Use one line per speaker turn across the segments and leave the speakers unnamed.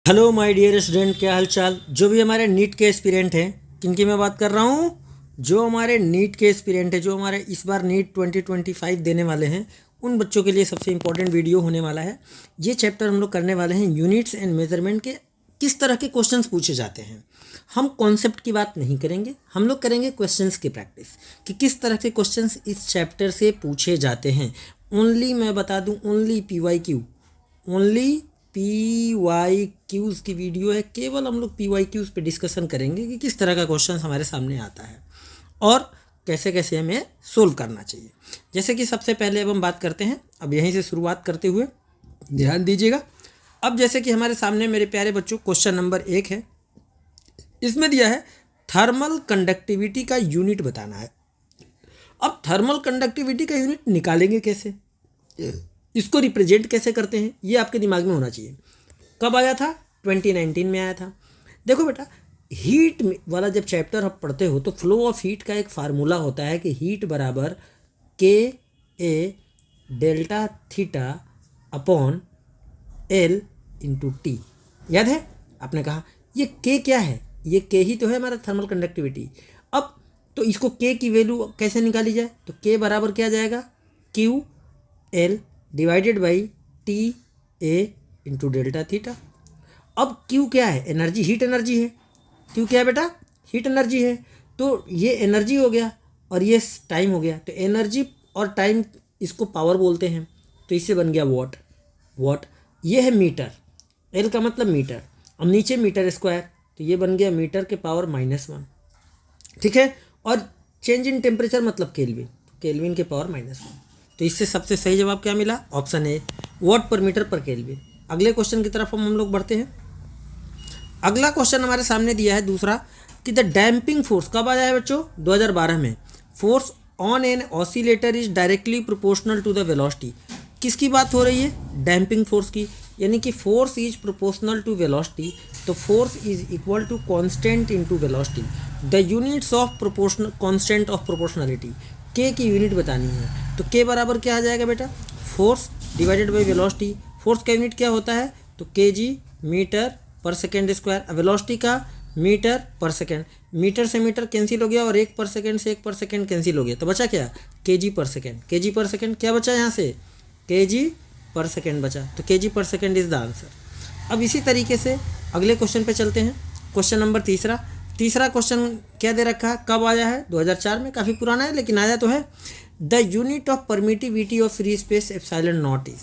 Hello my dear student, क्या हाल चाल। जो भी हमारे नीट के एस्पिरेंट हैं, किनकी मैं बात कर रहा हूँ, जो हमारे नीट के एस्पिरेंट हैं, जो हमारे इस बार नीट 2025 देने वाले हैं, उन बच्चों के लिए सबसे इम्पोर्टेंट वीडियो होने वाला है। ये चैप्टर हम लोग करने वाले हैं यूनिट्स एंड मेजरमेंट के किस तरह के क्वेश्चंस पूछे जाते हैं। हम कॉन्सेप्ट की बात नहीं करेंगे, हम लोग करेंगे क्वेश्चंस की प्रैक्टिस कि किस तरह के क्वेश्चंस इस चैप्टर से पूछे जाते हैं। ओनली मैं बता दूं, ओनली PYQ, ओनली PYQs की वीडियो है। केवल हम लोग PYQs पे डिस्कशन करेंगे कि किस तरह का क्वेश्चन हमारे सामने आता है और कैसे कैसे हमें सोल्व करना चाहिए। जैसे कि सबसे पहले अब हम बात करते हैं, अब यहीं से शुरुआत करते हुए ध्यान दीजिएगा। अब जैसे कि हमारे सामने मेरे प्यारे बच्चों क्वेश्चन नंबर 1 है। इसमें दिया है थर्मल कंडक्टिविटी का यूनिट बताना है। अब थर्मल कंडक्टिविटी का यूनिट निकालेंगे कैसे, इसको रिप्रेजेंट कैसे करते हैं, ये आपके दिमाग में होना चाहिए। कब आया था? 2019 में आया था। देखो बेटा, हीट वाला जब चैप्टर आप पढ़ते हो तो फ्लो ऑफ हीट का एक फार्मूला होता है कि हीट बराबर KA delta theta upon L into T. याद है? आपने कहा ये K क्या है? ये K ही तो है हमारा थर्मल कंडक्टिविटी। अब तो इसको K की वैल्यू कैसे निकाली जाए? तो K बराबर क्या जाएगा? QL divided by TA into delta theta. अब Q क्या है? एनर्जी, हीट एनर्जी है। Q क्या है बेटा? हीट एनर्जी है। तो ये एनर्जी हो गया और ये टाइम हो गया। तो एनर्जी और टाइम, इसको पावर बोलते हैं, तो इससे बन गया वॉट। वॉट ये है मीटर, L का मतलब मीटर। अब नीचे मीटर स्क्वायर, तो ये बन गया मीटर के पावर -1। ठीक है। और चेंज इन टेम्परेचर मतलब केल्विन, केल्विन के पावर -1। तो इससे सबसे सही जवाब क्या मिला? ऑप्शन ए, वॉट पर मीटर पर केल्विन। अगले क्वेश्चन की तरफ हम लोग बढ़ते हैं। अगला क्वेश्चन हमारे सामने दिया है दूसरा कि द डैम्पिंग फोर्स कब आया है बच्चों? 2012 में। Force on an oscillator is directly proportional to the velocity. किसकी बात हो रही है? डैम्पिंग फोर्स की। यानी कि force is proportional to velocity, तो force is equal to constant into velocity. The units of proportional constant of proportionality, के की यूनिट बतानी है। तो के बराबर क्या आ जाएगा बेटा? Force divided by velocity. Force का यूनिट क्या होता है? तो kg मीटर पर सेकेंड स्क्वायर। वेलोसिटी का मीटर पर सेकेंड। मीटर से मीटर कैंसिल हो गया और 1 पर सेकेंड से 1 पर सेकेंड कैंसिल हो गया, तो बचा क्या? kg पर सेकेंड। kg पर सेकेंड क्या बचा यहाँ से? kg पर सेकेंड बचा, तो kg पर सेकेंड इज द आंसर। अब इसी तरीके से अगले क्वेश्चन पे चलते हैं। क्वेश्चन नंबर तीसरा क्वेश्चन क्या दे रखा है? कब आया है? 2004 में। काफ़ी पुराना है लेकिन आया तो है। The unit of permittivity of free space epsilon not is.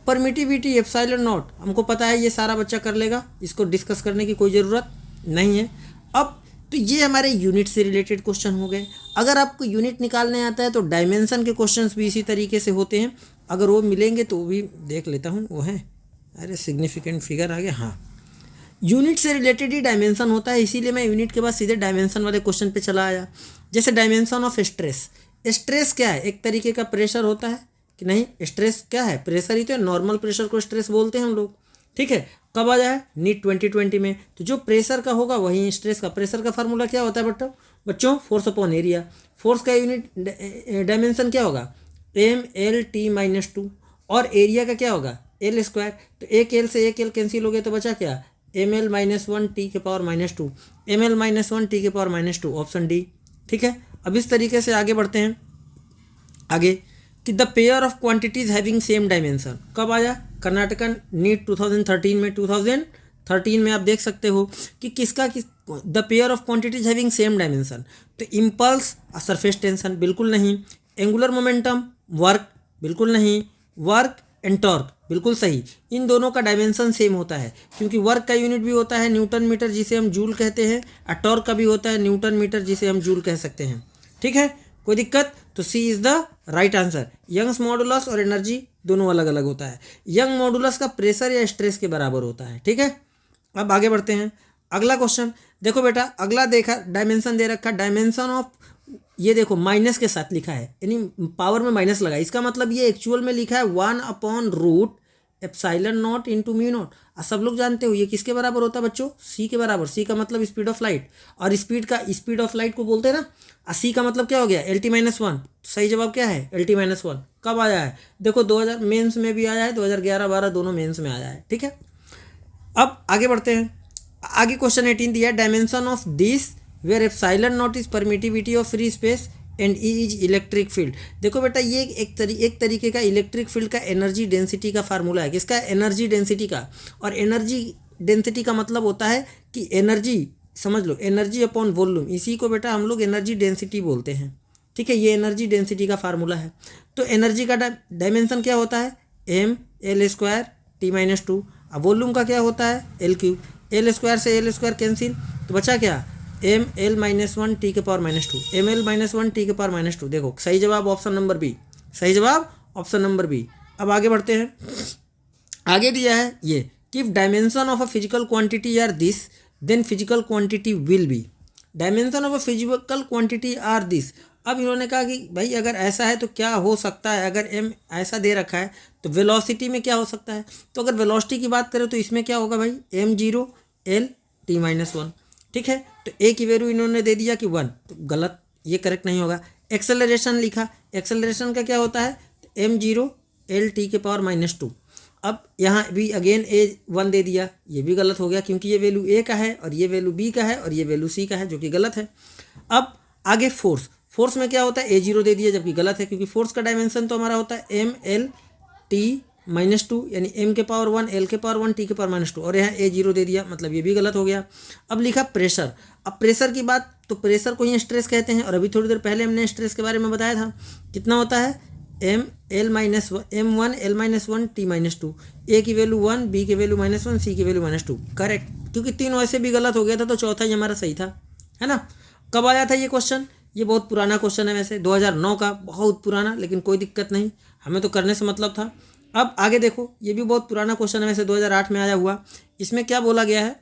Permittivity epsilon not हमको पता है, ये सारा बच्चा कर लेगा, इसको डिस्कस करने की कोई ज़रूरत नहीं है। अब तो ये हमारे यूनिट से रिलेटेड क्वेश्चन हो गए। अगर आपको यूनिट निकालने आता है तो डायमेंशन के क्वेश्चंस भी इसी तरीके से होते हैं। अगर वो मिलेंगे तो भी देख लेता हूँ, वो है, अरे सिग्निफिकेंट फिगर आ गया। हाँ, यूनिट से रिलेटेड ही डायमेंशन होता है, इसीलिए मैं यूनिट के बाद सीधे डायमेंशन वाले क्वेश्चन पे चला आया। जैसे डायमेंशन ऑफ स्ट्रेस। स्ट्रेस क्या है? एक तरीके का प्रेशर होता है कि नहीं? स्ट्रेस क्या है? प्रेशर ही तो है। नॉर्मल प्रेशर को स्ट्रेस बोलते हैं हम लोग। ठीक है। कब आया है? नीट 2020 में। तो जो प्रेशर का होगा वही स्ट्रेस का। प्रेशर का फार्मूला क्या होता है बच्चों? Force upon area. फोर्स का यूनिट डायमेंशन क्या होगा? MLT-2। और एरिया का क्या होगा? L square. तो एक L से एक L कैंसिल हो गया, तो बचा क्या? ML-1 T के पावर -2। ML-1 T के पावर -2, ऑप्शन डी। ठीक है। अब इस तरीके से आगे बढ़ते हैं। आगे कि the pair of quantities having same dimension कब आया? कर्नाटका नीट 2013 में। 2013 में आप देख सकते हो कि किसका the pair of quantities having same dimension. तो इम्पल्स सरफेस टेंशन बिल्कुल नहीं। एंगुलर मोमेंटम वर्क बिल्कुल नहीं। वर्क एंड टॉर्क बिल्कुल सही। इन दोनों का डायमेंशन सेम होता है, क्योंकि वर्क का यूनिट भी होता है न्यूटन मीटर जिसे हम जूल कहते हैं, और टॉर्क का भी होता है न्यूटन मीटर जिसे हम जूल कह सकते हैं। ठीक है, कोई दिक्कत? तो C is the right answer. Young's modulus और एनर्जी दोनों अलग अलग होता है। यंग मॉडुलस का प्रेशर या स्ट्रेस के बराबर होता है। ठीक है। अब आगे बढ़ते हैं। अगला क्वेश्चन देखो बेटा, अगला देखा डायमेंशन दे रखा, डायमेंशन ऑफ, ये देखो माइनस के साथ लिखा है, यानी पावर में माइनस लगा। इसका मतलब ये एक्चुअल में लिखा है one by root epsilon naught into mu naught. सब लोग जानते हो ये किसके बराबर होता है बच्चों? सी के बराबर। सी का मतलब स्पीड ऑफ लाइट, और स्पीड ऑफ लाइट को बोलते हैं ना। सी का मतलब क्या हो गया? LT-1। सही जवाब क्या है? LT-1। कब आया है? देखो 2000 मेंस में भी आया है, 2011-12 दोनों मेंस में आया है। ठीक है। अब आगे बढ़ते हैं। आगे क्वेश्चन 18 दिया, dimension of this where epsilon not is permittivity of free space and e is electric field. देखो बेटा ये एक तरीके का इलेक्ट्रिक फील्ड का एनर्जी डेंसिटी का फार्मूला है। किसका? एनर्जी डेंसिटी का। और एनर्जी डेंसिटी का मतलब होता है कि एनर्जी, समझ लो, एनर्जी अपॉन वॉल्यूम, इसी को बेटा हम लोग एनर्जी डेंसिटी बोलते हैं। ठीक है, ये एनर्जी डेंसिटी का फार्मूला है। तो एनर्जी का डायमेंशन क्या होता है? M L square T minus two. अब वॉल्यूम का क्या होता है? L cube. एल स्क्वायर से एल स्क्वायर कैंसिल, तो बचा क्या? M L minus one T के power minus two. M L minus one T के पावर माइनस टू। देखो सही जवाब ऑप्शन नंबर बी, सही जवाब ऑप्शन नंबर बी। अब आगे बढ़ते हैं। आगे दिया है ये कि if dimension of a physical quantity are this then physical quantity will be. Dimension of a physical quantity are this. अब इन्होंने कहा कि भाई अगर ऐसा है तो क्या हो सकता है? अगर एम ऐसा दे रखा है तो वेलोसिटी में क्या हो सकता है? तो अगर वेलोसिटी की बात करें तो इसमें क्या होगा भाई? M zero L T minus one. ठीक है, तो ए की वैल्यू इन्होंने दे दिया कि वन, तो गलत, ये करेक्ट नहीं होगा। एक्सेलरेशन लिखा, एक्सेलरेशन का क्या होता है? एम जीरो एल टी के पावर माइनस टू। अब यहाँ भी अगेन ए वन दे दिया, ये भी गलत हो गया क्योंकि ये वैल्यू ए का है और ये वैल्यू बी का है और ये वैल्यू सी का है, जो कि गलत है। अब आगे फोर्स, फोर्स में क्या होता है? ए जीरो दे दिया, जबकि गलत है क्योंकि फोर्स का डायमेंशन तो हमारा होता है M L T minus two, यानी एम के पावर वन एल के पावर वन टी के पावर माइनस टू, और यहाँ ए जीरो दे दिया, मतलब ये भी गलत हो गया। अब लिखा प्रेशर। अब प्रेशर की बात, तो प्रेशर को ही स्ट्रेस कहते हैं और अभी थोड़ी देर पहले हमने स्ट्रेस के बारे में बताया था। कितना होता है? M L minus one, M one L minus one T minus two. A की वैल्यू वन, बी की वैल्यू माइनस वन, सी की वैल्यू माइनस टू। करेक्ट, क्योंकि तीन वैसे भी गलत हो गया था तो चौथा ही हमारा सही था, है ना। कब आया था ये क्वेश्चन? ये बहुत पुराना क्वेश्चन है वैसे, 2009 का, बहुत पुराना, लेकिन कोई दिक्कत नहीं, हमें तो करने से मतलब था। अब आगे देखो, ये भी बहुत पुराना क्वेश्चन है वैसे, 2008 में आया हुआ। इसमें क्या बोला गया है?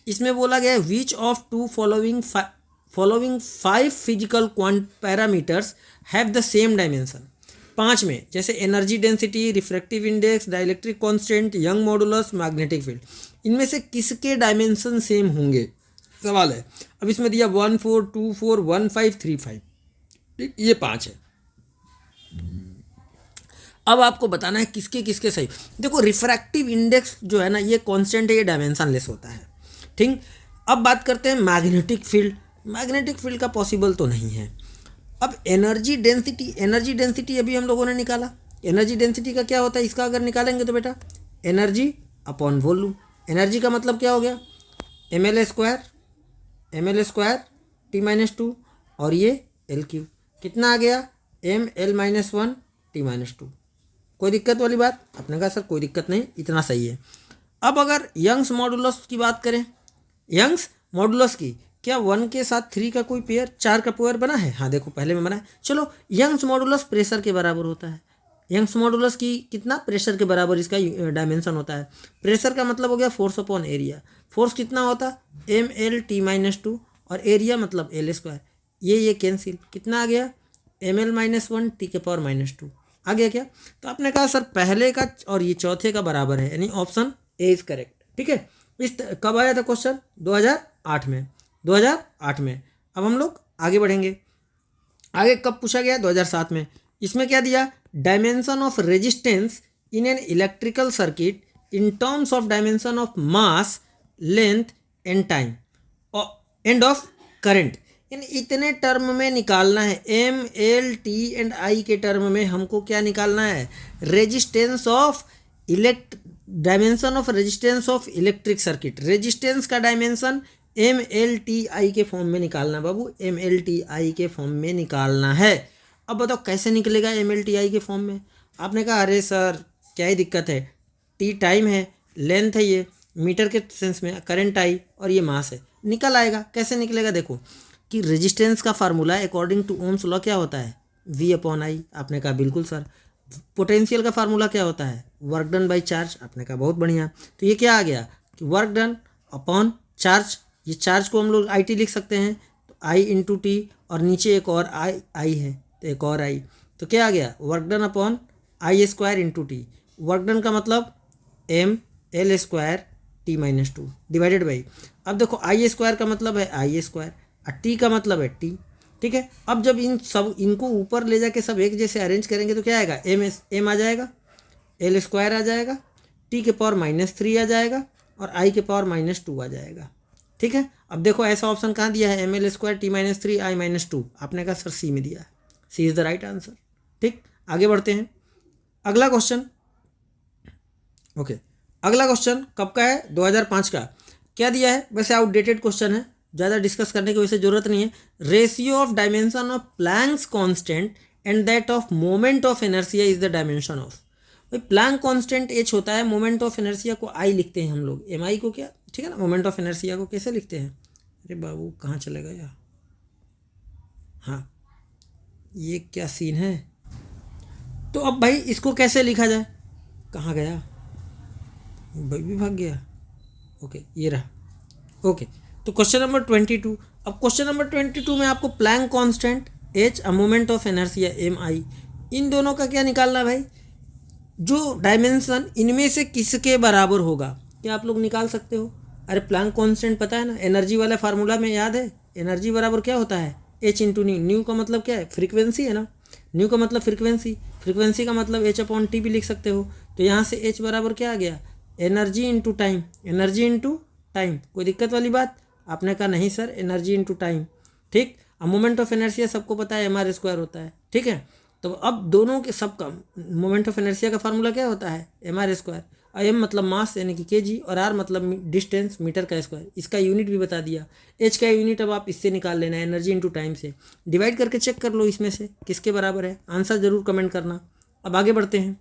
इसमें बोला गया है which of two following five physical parameters have the same dimension. पाँच में, जैसे energy density, refractive index, dielectric constant, Young modulus, magnetic field, इनमें से किसके डायमेंशन सेम होंगे? सवाल है। अब इसमें दिया 1 4 2 4 1 5 3 5, ठीक, ये पाँच है। अब आपको बताना है किसके किसके सही। देखो रिफ्रैक्टिव इंडेक्स जो है ना, ये कांस्टेंट है, ये डायमेंशन लेस होता है, ठीक। अब बात करते हैं मैग्नेटिक फील्ड। मैग्नेटिक फील्ड का पॉसिबल तो नहीं है। अब एनर्जी डेंसिटी अभी हम लोगों ने निकाला। एनर्जी डेंसिटी का क्या होता है? इसका अगर निकालेंगे तो बेटा एनर्जी अपॉन वॉल्यूम। एनर्जी का मतलब क्या हो गया? M L square T minus two, और ये एल क्यू। कितना आ गया? M L minus one T minus two. कोई दिक्कत वाली बात? आपने कहा सर कोई दिक्कत नहीं, इतना सही है। अब अगर यंग्स मॉडुलस की बात करें, यंग्स मॉडुलस की, क्या 1 के साथ 3 का कोई पेयर, 4 का पेयर बना है? हाँ देखो पहले में बना है। चलो, यंग्स मॉडुलस प्रेशर के बराबर होता है। यंग्स मॉडुलस की कितना? प्रेशर के बराबर इसका डायमेंशन होता है। प्रेशर का मतलब हो गया फोर्स अपॉन एरिया। फोर्स कितना होता? M L T minus two, और एरिया मतलब एल स्क्वायर। ये कैंसिल, कितना आ गया? M L minus one T के पावर माइनस टू। आ गया क्या? तो आपने कहा सर पहले का और ये चौथे का बराबर है, यानी ऑप्शन ए इज करेक्ट, ठीक है। इस कब आया था क्वेश्चन? 2008 में, 2008 में। अब हम लोग आगे बढ़ेंगे। आगे कब पूछा गया? 2007 में। इसमें क्या दिया? Dimension of resistance in an electrical circuit in terms of dimension of mass, length and time and of current. इन इतने टर्म में निकालना है। M L T and I के टर्म में हमको क्या निकालना है? Resistance of dimension of resistance of electric circuit. Resistance का dimension M L T I के फॉर्म में निकालना बाबू, एम एल टी आई के फॉर्म में निकालना है। अब बताओ कैसे निकलेगा एम एल टी आई के फॉर्म में? आपने कहा अरे सर क्या ही दिक्कत है, टी टाइम है, लेंथ है, ये मीटर के सेंस में, करंट आई, और ये मास है, निकल आएगा। कैसे निकलेगा? देखो कि रेजिस्टेंस का formula according to Ohm's law क्या होता है? V upon I. आपने कहा बिल्कुल सर। पोटेंशियल का फार्मूला क्या होता है? Work done by charge. आपने कहा बहुत बढ़िया। तो ये क्या आ गया कि वर्क डन अपॉन चार्ज। ये चार्ज को हम लोग आई टी लिख सकते हैं, तो आई इंटू टी, और नीचे एक और आई है तो एक और आई, तो क्या आ गया? Work done upon I square into T. Work done का मतलब M L square T minus two divided by, अब देखो आई स्क्वायर का मतलब है आई स्क्वायर, और टी का मतलब है टी, ठीक है। अब जब इनको ऊपर ले जाके सब एक जैसे अरेंज करेंगे तो क्या आएगा? एम आ जाएगा, एल स्क्वायर आ जाएगा, टी के पावर -3 आ जाएगा, और आई के पावर -2 आ जाएगा। ठीक है, अब देखो ऐसा ऑप्शन कहाँ दिया है, ml² t-3 i-2, आपने कहा सर सी में दिया है, सी इज़ द राइट आंसर। ठीक, आगे बढ़ते हैं। अगला क्वेश्चन, ओके, अगला क्वेश्चन कब का है, 2005 का। क्या दिया है, वैसे आउटडेटेड क्वेश्चन है, ज़्यादा डिस्कस करने की वैसे ज़रूरत नहीं है। Ratio of dimension of Planck's constant and that of moment of inertia is the dimension of. भाई प्लैंक कांस्टेंट h होता है, मोमेंट ऑफ इनर्शिया को I लिखते हैं हम लोग, mi को क्या, ठीक है ना, मोमेंट ऑफ इनर्शिया को कैसे लिखते हैं, अरे बाबू कहाँ चले गया, हाँ ये क्या सीन है। तो अब भाई इसको कैसे लिखा जाए, कहाँ गया भाई, भी भाग गया, ओके ये रहा, ओके। तो क्वेश्चन नंबर 22, अब क्वेश्चन नंबर 22 में आपको Planck constant h, moment of inertia mi, इन दोनों का क्या निकालना भाई, जो डायमेंशन इनमें से किसके बराबर होगा, क्या आप लोग निकाल सकते हो। अरे प्लैंक कांस्टेंट पता है ना, एनर्जी वाला फार्मूला में याद है, एनर्जी बराबर क्या होता है, h इंटू न्यू, न्यू का मतलब क्या है, फ्रीक्वेंसी है ना, न्यू का मतलब फ्रीक्वेंसी, फ्रीक्वेंसी का मतलब h/t भी लिख सकते हो। तो यहाँ से h बराबर क्या आ गया, energy into time, energy into time, कोई दिक्कत वाली बात, आपने कहा नहीं सर एनर्जी इंटू टाइम। ठीक, अब मोमेंट ऑफ इनर्शिया सबको पता है mr² होता है, ठीक है। तो अब दोनों के सबका मोमेंट ऑफ इनर्शिया का फार्मूला क्या होता है, mr², और m मतलब मास यानी कि kg, और r मतलब डिस्टेंस मीटर का स्क्वायर, इसका यूनिट भी बता दिया। h का यूनिट अब आप इससे निकाल लेना, एनर्जी इंटू टाइम से डिवाइड करके चेक कर लो इसमें से किसके बराबर है, आंसर जरूर कमेंट करना। अब आगे बढ़ते हैं,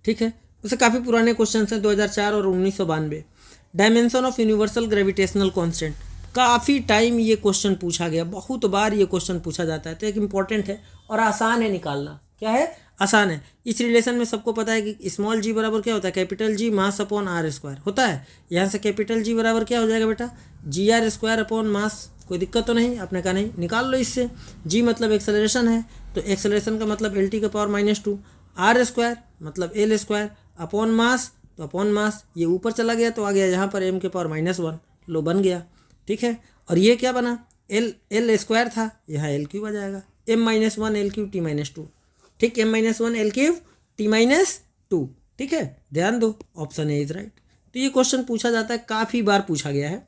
ठीक है, वैसे काफ़ी पुराने क्वेश्चन हैं, 2004 और 1992। Dimension of universal gravitational constant, काफ़ी टाइम ये क्वेश्चन पूछा गया, बहुत बार ये क्वेश्चन पूछा जाता है, तो एक इम्पॉर्टेंट है और आसान है निकालना। क्या है, आसान है। इस रिलेशन में सबको पता है कि स्मॉल जी बराबर क्या होता है, capital G mass upon r² होता है। यहाँ से कैपिटल जी बराबर क्या हो जाएगा बेटा, gr² अपॉन मास, कोई दिक्कत तो नहीं, आपने कहा नहीं, निकाल लो इससे। g मतलब एक्सेलरेशन है, तो एक्सेलरेशन का मतलब lt का पावर -2, r² मतलब l² अपॉन मास, तो अपॉन मास ये ऊपर चला गया तो आ गया यहाँ पर m के पावर -1, लो बन गया, ठीक है। और ये क्या बना, l² था, यहाँ l³ आ जाएगा, m-1 l³ t-2, ठीक, m-1 l³ t-2, ठीक है, ध्यान दो, ऑप्शन ए इज राइट। तो ये क्वेश्चन पूछा जाता है, काफ़ी बार पूछा गया है।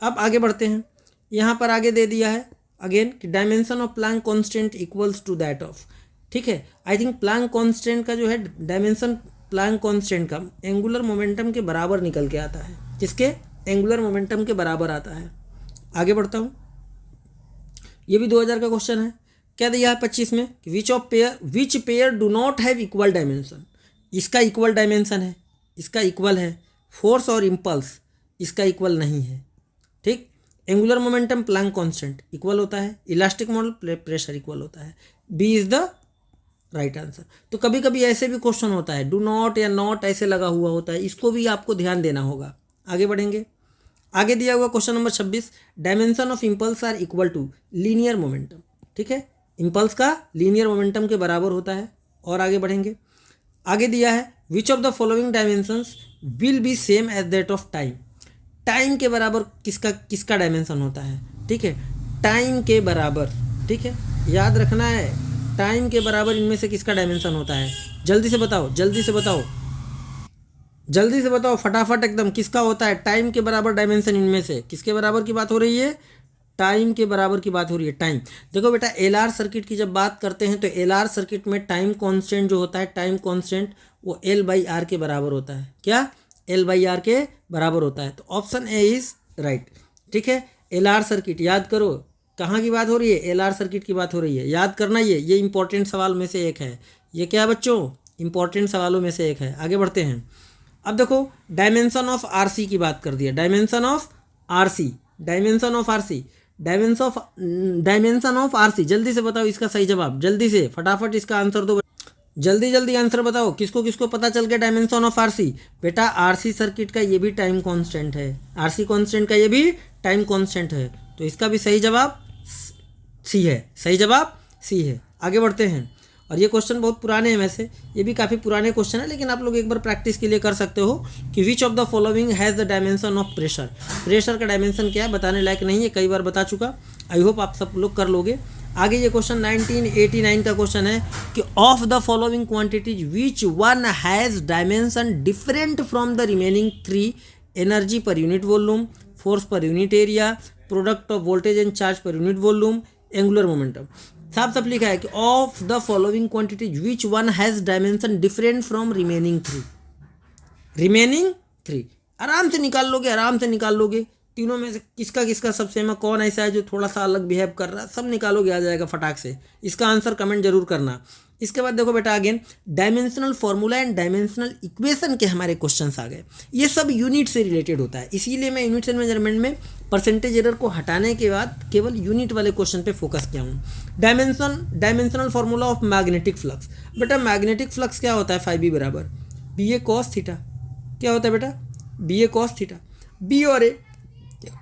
अब आगे बढ़ते हैं, यहाँ पर आगे दे दिया है अगेन कि dimension of Planck constant equals to that of, ठीक है। आई थिंक प्लैंक कांस्टेंट का जो है डायमेंशन, प्लैंक कांस्टेंट का एंगुलर मोमेंटम के बराबर निकल के आता है, किसके, एंगुलर मोमेंटम के बराबर आता है। आगे बढ़ता हूँ, ये भी 2000 का क्वेश्चन है। क्या दिया है 25 में, which pair do not have equal dimension, इसका इक्वल डायमेंशन है, इसका इक्वल है, फोर्स और इम्पल्स इसका इक्वल नहीं है, ठीक। Angular momentum Planck constant equal होता है, इलास्टिक मॉडल प्रेशर इक्वल होता है, B is the right answer. तो कभी कभी ऐसे भी क्वेश्चन होता है, डू नॉट या नॉट ऐसे लगा हुआ होता है, इसको भी आपको ध्यान देना होगा। आगे बढ़ेंगे, आगे दिया हुआ question number 26, dimension of impulse are equal to linear momentum, ठीक है, इम्पल्स का लीनियर मोमेंटम के बराबर होता है। और आगे बढ़ेंगे, आगे दिया है which of the following dimensions will be same as that of time, time के बराबर किसका डायमेंशन होता है, ठीक है, टाइम के बराबर, ठीक है, याद रखना है, टाइम के बराबर इनमें से किसका डायमेंशन होता है, जल्दी से बताओ, जल्दी से बताओ, जल्दी से बताओ फटाफट एकदम, किसका होता है टाइम के बराबर डायमेंशन, इनमें से किसके बराबर की बात हो रही है, टाइम के बराबर की बात हो रही है। टाइम, देखो बेटा एलआर सर्किट की जब बात करते हैं तो एलआर सर्किट में टाइम कांस्टेंट जो होता है, टाइम कांस्टेंट वो L/R के बराबर होता है, क्या, L/R के बराबर होता है। तो ऑप्शन ए इज राइट, ठीक है। एलआर सर्किट याद करो, कहाँ की बात हो रही है, एलआर सर्किट की बात हो रही है, याद करना, ये इंपॉर्टेंट सवाल में से एक है, ये क्या बच्चों, इंपॉर्टेंट सवालों में से एक है। आगे बढ़ते हैं, अब देखो डायमेंशन ऑफ आरसी की बात कर दिया, dimension of RC, dimension of RC, dimension of RC, जल्दी से बताओ इसका सही जवाब, जल्दी से फटाफट इसका आंसर दो, जल्दी जल्दी आंसर बताओ, किसको किसको पता चल गया डायमेंशन ऑफ आरसी। बेटा आरसी सर्किट का ये भी टाइम कांस्टेंट है, आरसी कांस्टेंट का ये भी टाइम कांस्टेंट है, तो इसका भी सही जवाब सी है, सही जवाब सी है। आगे बढ़ते हैं, और ये क्वेश्चन बहुत पुराने हैं, वैसे ये भी काफ़ी पुराने क्वेश्चन है, लेकिन आप लोग एक बार प्रैक्टिस के लिए कर सकते हो कि विच of the following has the dimension of pressure, pressure का डायमेंशन क्या है बताने लायक नहीं है, कई बार बता चुका, आई होप आप सब लोग कर लोगे। आगे ये क्वेश्चन 1989 का क्वेश्चन है कि of the following quantities which one has dimension different from the remaining 3, energy per unit volume, force per unit area, product of voltage and charge per unit volume, angular momentum. साफ साफ लिखा है कि of the following quantities which one has dimension different from remaining 3, remaining 3 आराम से निकाल लोगे, आराम से निकाल लोगे। तीनों में से किसका किसका सबसे में कौन ऐसा है जो थोड़ा सा अलग बिहेव कर रहा है, सब निकालोगे, आ जाएगा फटाक से। इसका आंसर कमेंट जरूर करना। इसके बाद देखो बेटा again dimensional formula and dimensional equation के हमारे क्वेश्चंस आ गए। ये सब यूनिट से रिलेटेड होता है, इसीलिए मैं यूनिट्स एंड मेजरमेंट में परसेंटेज एरर को हटाने के बाद केवल यूनिट वाले क्वेश्चन पे फोकस किया हूँ। Dimensional formula of magnetic flux. बेटा मैग्नेटिक फ्लक्स क्या होता है, 5B बराबर BA cos थीटा। क्या होता है बेटा, BA cos थीटा। B और A,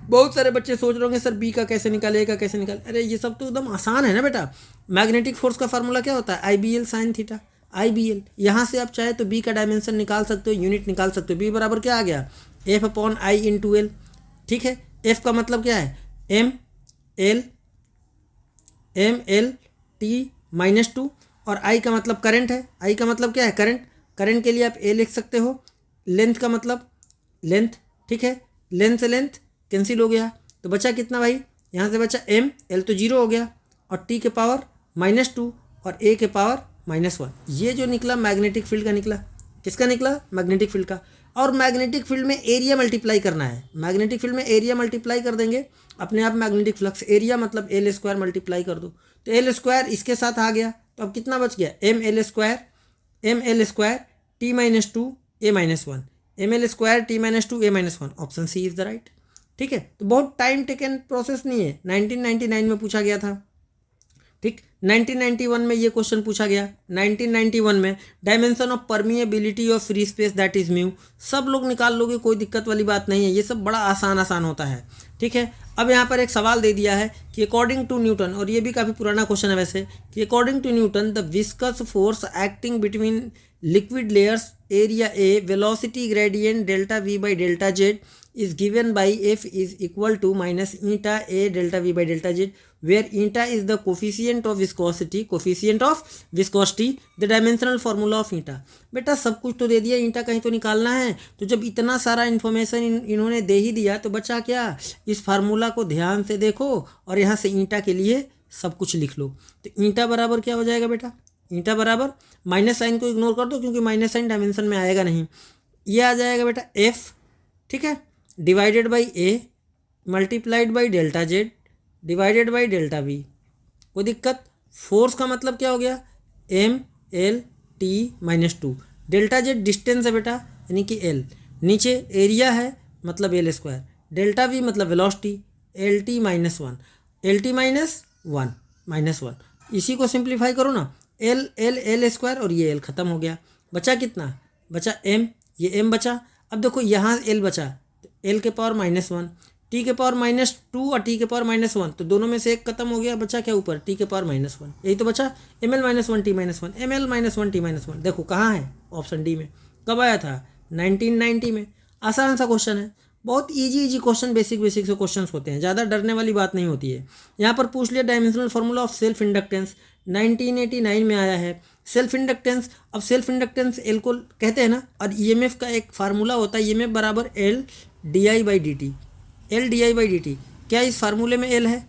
बहुत सारे बच्चे सोच रहे होंगे सर बी का कैसे निकालेगा, कैसे निकाले। अरे ये सब तो एकदम आसान है ना बेटा। मैग्नेटिक फोर्स का फार्मूला क्या होता है, IBL sin थीटा। IBL यहाँ से आप चाहे तो बी का डायमेंशन निकाल सकते हो, यूनिट निकाल सकते हो। बी बराबर क्या आ गया, F/I/L। ठीक है, F का मतलब क्या है, ML/T-2 और I का मतलब करंट है। I का मतलब क्या है, करंट। करंट के लिए आप A लिख सकते हो। लेंथ का मतलब लेंथ, ठीक है, लेंथ से लेंथ कैंसिल हो गया तो बचा कितना भाई, यहाँ से बचा M, L तो 0 हो गया और T के पावर -2 और A के पावर -1। ये जो निकला मैग्नेटिक फील्ड का निकला। किसका निकला, मैग्नेटिक फील्ड का। और मैग्नेटिक फील्ड में एरिया मल्टीप्लाई करना है। मैग्नेटिक फील्ड में एरिया मल्टीप्लाई कर देंगे अपने आप मैग्नेटिक फ्लक्स एरिया मतलब L² मल्टीप्लाई कर दो तो L² इसके साथ आ गया। तो अब कितना बच गया, ML² T-2 A-1, ML² T-2 A-1। Option C is the right. ठीक है, तो बहुत टाइम टेकन प्रोसेस नहीं है। 1999 में पूछा गया था। ठीक, 1991 में ये क्वेश्चन पूछा गया। 1991 में dimension of permeability of free space that is mu. सब लोग निकाल लोगे, कोई दिक्कत वाली बात नहीं है। ये सब बड़ा आसान होता है। ठीक है, अब यहाँ पर एक सवाल दे दिया है कि अकॉर्डिंग टू न्यूटन, और ये भी काफ़ी पुराना क्वेश्चन है वैसे, कि according to Newton the viscous force acting between liquid layers area A velocity gradient delta V by delta Z is given by F is equal to minus eta A delta V by delta Z, where eta is the coefficient of viscosity, the dimensional formula of eta। बेटा सब कुछ तो दे दिया, ईटा कहीं तो निकालना है। तो जब इतना सारा इन्फॉर्मेशन इन्होंने दे ही दिया तो बचा क्या, इस फार्मूला को ध्यान से देखो और यहाँ से ईटा के लिए सब कुछ लिख लो। तो ईटा बराबर क्या हो जाएगा बेटा, ईटा बराबर माइनस साइन को इग्नोर कर दो क्योंकि माइनस साइन डायमेंशन में आएगा नहीं। ये आ जाएगा बेटा F, ठीक है, divided by A multiplied by delta Z divided by delta V। कोई दिक्कत। फोर्स का मतलब क्या हो गया, ML/T-2। डेल्टा Z डिस्टेंस है बेटा यानी कि L। नीचे एरिया है मतलब L²। डेल्टा V मतलब वेलोसिटी LT-1 -1। इसी को सिंप्लीफाई करो ना, L² और ये L ख़त्म हो गया। बचा कितना, बचा M, ये M बचा। अब देखो यहाँ L बचा तो L के पावर -1, T के पावर -2 और T के पावर -1, तो दोनों में से एक खत्म हो गया। बचा क्या ऊपर, T के पावर -1, यही तो बचा। ML-1T-1, ML-1T-1। देखो कहाँ है, ऑप्शन डी में। कब आया था, 1990 में। आसान सा क्वेश्चन है, बहुत इजी क्वेश्चन, बेसिक से क्वेश्चन होते हैं, ज़्यादा डरने वाली बात नहीं होती है। यहाँ पर पूछ लिया dimensional formula of self inductance, 1989 में आया है। सेल्फ इंडक्टेंस, अब सेल्फ इंडक्टेंस एल को कहते हैं ना, और ईएमएफ का एक फार्मूला होता है, ईएमएफ बराबर L/di/dt। L/di/dt क्या इस फार्मूले में L है,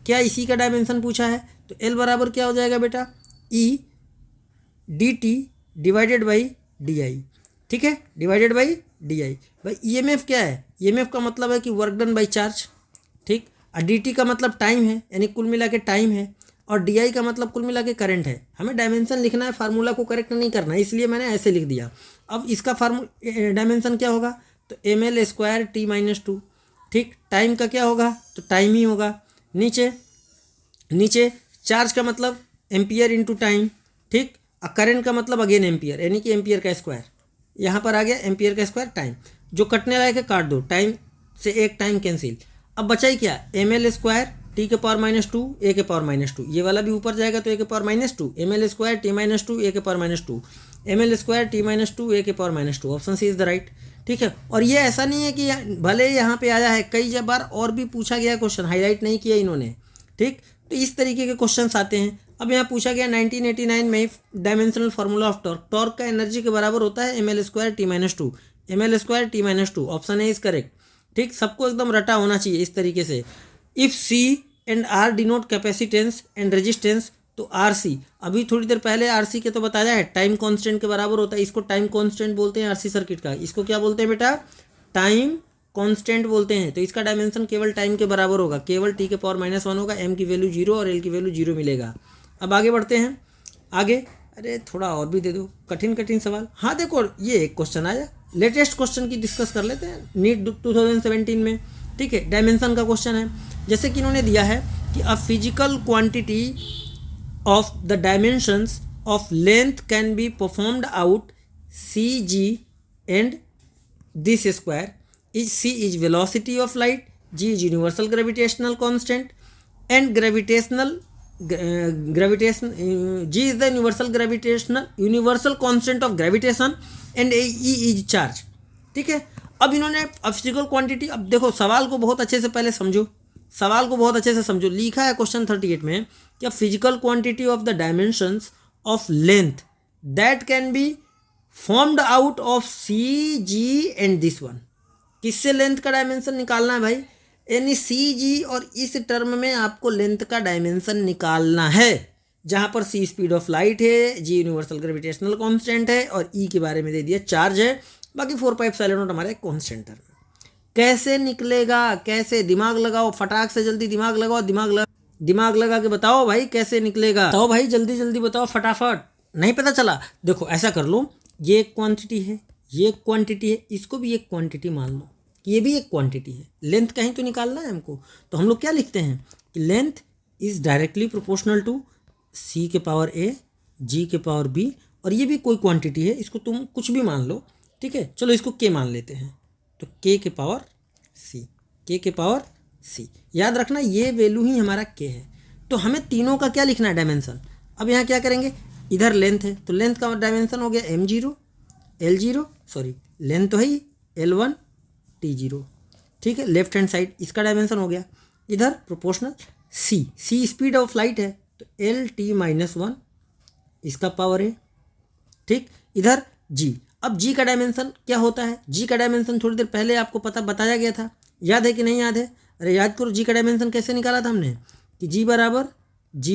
क्या इसी का डायमेंशन पूछा है, तो L बराबर क्या हो जाएगा बेटा, E/dt डिवाइडेड बाई di। ठीक है, डिवाइडेड बाई di। भाई ईएमएफ क्या है, ईएमएफ का मतलब है कि वर्क डन बाई चार्ज। ठीक, और dt का मतलब टाइम है यानी कुल मिला के टाइम है, और di का मतलब कुल मिला के करंट है। हमें डायमेंशन लिखना है, फार्मूला को करेक्ट नहीं करना है, इसलिए मैंने ऐसे लिख दिया। अब इसका डायमेंशन क्या होगा, तो ML² T-2। ठीक, टाइम का क्या होगा, तो टाइम ही होगा। नीचे चार्ज का मतलब एम्पियर इंटू टाइम। ठीक, और करंट का मतलब अगेन एम्पियर यानी कि एम्पियर का स्क्वायर। यहाँ पर आ गया एम्पियर का स्क्वायर टाइम। जो कटने लायक है काट दो, टाइम से एक टाइम कैंसिल। अब बचा ही क्या, ML² T के पावर -2 A के पावर -2। ये वाला भी ऊपर जाएगा तो A के पावर -2, ML² T-2 A के पावर -2, ML² T-2 A के power -2। Option C is the right. ठीक है, और ये ऐसा नहीं है कि भले यहाँ पे आया है, कई बार और भी पूछा गया क्वेश्चन, हाईलाइट नहीं किया इन्होंने। ठीक, तो इस तरीके के क्वेश्चंस आते हैं। अब यहाँ पूछा गया 1989 में dimensional formula of torque, torque का एनर्जी के बराबर होता है ml² t-2, ml² t-2, option A is correct. ठीक, सबको एकदम रटा होना चाहिए इस तरीके से। If C and R denote capacitance and resistance, तो RC, अभी थोड़ी देर पहले RC के तो बताया है टाइम कांस्टेंट के बराबर होता है, इसको टाइम कांस्टेंट बोलते हैं RC सर्किट का। इसको क्या बोलते हैं बेटा? टाइम कांस्टेंट बोलते हैं। तो इसका डायमेंशन केवल टाइम के बराबर होगा, केवल t⁻⁻1 होगा, m की वैल्यू 0 और l की वैल्यू 0 मिलेगा। अब आगे बढ़ते हैं, आगे अरे थोड़ा और भी दे दो, कठिन कठिन सवाल। हाँ देखो, ये एक क्वेश्चन आया, लेटेस्ट क्वेश्चन की डिस्कस कर लेते हैं, नीट 2017 में। ठीक है, डायमेंशन का क्वेश्चन है। जैसे कि इन्होंने दिया है कि अ physical quantity of the dimensions of length can be performed out CG and this square is C is velocity of light, G is universal gravitational constant and gravitation G is the universal constant of gravitation and E is charge। ठीक है, अब इन्होंने physical quantity, अब देखो सवाल को बहुत अच्छे से पहले समझो, सवाल को बहुत अच्छे से समझो। लिखा है क्वेश्चन 38 में कि physical quantity of the dimensions of length that can be formed out of CG and this one. किससे लेंथ का डायमेंशन निकालना है भाई? यानी CG और इस टर्म में आपको लेंथ का डायमेंशन निकालना है, जहाँ पर C स्पीड ऑफ लाइट है, G यूनिवर्सल ग्रेविटेशनल कांस्टेंट है और E के बारे में दे दिया चार्ज है, बाकी 4πε0 हमारे कांस्टेंट टर्म। कैसे निकलेगा? कैसे? दिमाग लगाओ, फटाक से जल्दी दिमाग लगाओ, दिमाग लगा के बताओ भाई कैसे निकलेगा। बताओ भाई, जल्दी जल्दी बताओ फटाफट। नहीं पता चला? देखो ऐसा कर लो, ये एक क्वांटिटी है, ये एक क्वांटिटी है, इसको भी एक क्वांटिटी मान लो कि ये भी एक क्वांटिटी है। लेंथ कहीं तो निकालना है हमको, तो हम लोग क्या लिखते हैं कि length is directly proportional to C के पावर A, G के पावर B, और ये भी कोई क्वांटिटी है, इसको तुम कुछ भी मान लो। ठीक है, चलो इसको K मान लेते हैं, तो K के पावर C, K के पावर C। याद रखना ये वैल्यू ही हमारा K है। तो हमें तीनों का क्या लिखना है? डायमेंशन। अब यहाँ क्या करेंगे, इधर लेंथ है तो लेंथ का डायमेंशन हो गया m0 l0, सॉरी लेंथ तो है ही l1 t0। ठीक है, लेफ्ट हैंड साइड इसका डायमेंशन हो गया। इधर proportional C speed of light है तो LT-1 इसका पावर है। ठीक, इधर G, अब G का डायमेंशन क्या होता है? G का डायमेंशन थोड़ी देर पहले आपको बताया गया था, याद है कि नहीं याद है? अरे याद करो, G का डायमेंशन कैसे निकाला था हमने कि G बराबर G,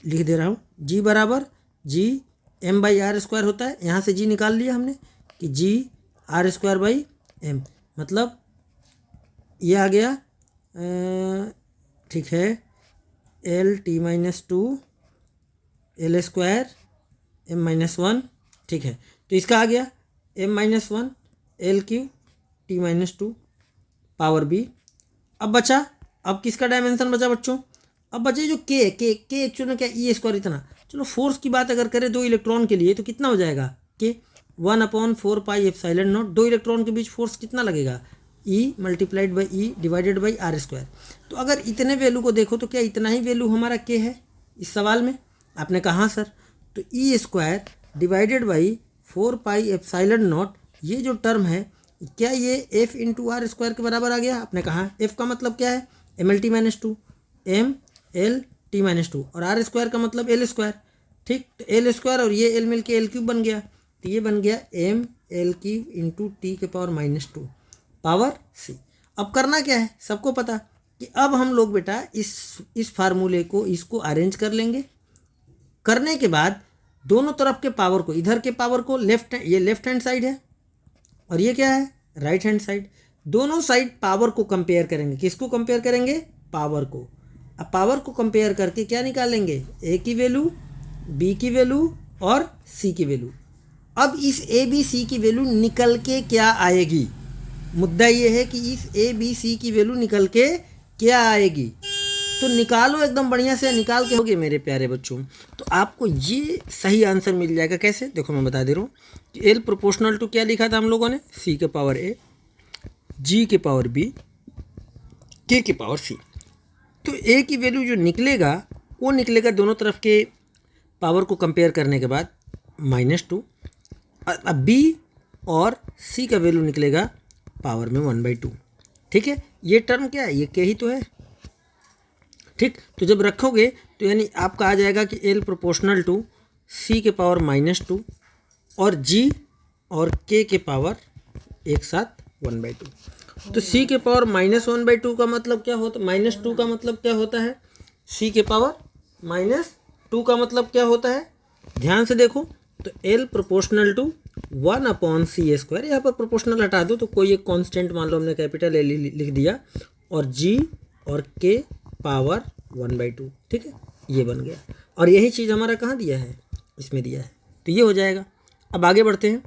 लिख दे रहा हूँ, G बराबर G m/r² होता है। यहाँ से G निकाल लिया हमने कि G r²/m, मतलब ये आ गया, ठीक है, LT-2 l² m-1। ठीक है, तो इसका आ गया m-1 l³ t-2 power B। अब बचा, अब किसका डायमेंशन बचा बच्चों? अब बचे जो K एक्चुअली में क्या E² इतना। चलो फोर्स की बात अगर करें 2 इलेक्ट्रॉन के लिए तो कितना हो जाएगा? K 1/4πε0। 2 इलेक्ट्रॉन के बीच फोर्स कितना लगेगा? E × E divided by r²। तो अगर इतने वैल्यू को देखो तो क्या इतना ही वैल्यू हमारा K है इस सवाल में? आपने कहा सर, तो E² डिवाइडेड बाई 4πε0, ये जो टर्म है क्या ये F × r² के बराबर आ गया? आपने कहा F का मतलब क्या है? mL/t-2, mL/t-2, और r² का मतलब l²। ठीक, तो l² और ये l मिल के l³ बन गया, तो ये बन गया mL³ × t⁻⁻2 पावर C। अब करना क्या है? सबको पता कि अब हम लोग बेटा इस फार्मूले को, इसको अरेंज कर लेंगे। करने के बाद दोनों तरफ के पावर को, इधर के पावर को ये लेफ्ट हैंड साइड है और ये क्या है? Right hand side. दोनों साइड पावर को कंपेयर करेंगे। किसको कंपेयर करेंगे? पावर को। अब पावर को कंपेयर करके क्या निकालेंगे? A की वैल्यू, B की वैल्यू और C की वैल्यू। अब इस A B C की वैल्यू निकल के क्या आएगी? मुद्दा ये है कि इस A B C की वैल्यू निकल के क्या आएगी, तो निकालो एकदम बढ़िया से, निकाल के होगे मेरे प्यारे बच्चों, तो आपको ये सही आंसर मिल जाएगा। कैसे? देखो मैं बता दे रहा हूँ कि L प्रोपोर्शनल टू क्या लिखा था हम लोगों ने? C के पावर A, G के पावर B, K के पावर C। तो A की वैल्यू जो निकलेगा वो निकलेगा दोनों तरफ के पावर को कंपेयर करने के बाद -2। अब B और C का वैल्यू निकलेगा पावर में 1/2। ठीक है, ये टर्म क्या है? ये K ही तो है। ठीक। तो जब रखोगे तो यानी आपका आ जाएगा कि L प्रोपोर्शनल टू C के पावर -2 और G और K के पावर एक साथ 1/2। तो C के पावर -1/2 का मतलब क्या होता है, -2 का मतलब क्या होता है, C के पावर -2 का मतलब क्या होता है, ध्यान से देखो। तो L प्रोपोर्शनल टू 1/c², यहाँ पर प्रोपोर्शनल हटा दो तो कोई एक कांस्टेंट मान लो, हमने कैपिटल L लिख दिया, और G और K पावर 1/2, ठीक है, ये बन गया। और यही चीज़ हमारा कहाँ दिया है, इसमें दिया है, तो ये हो जाएगा। अब आगे बढ़ते हैं।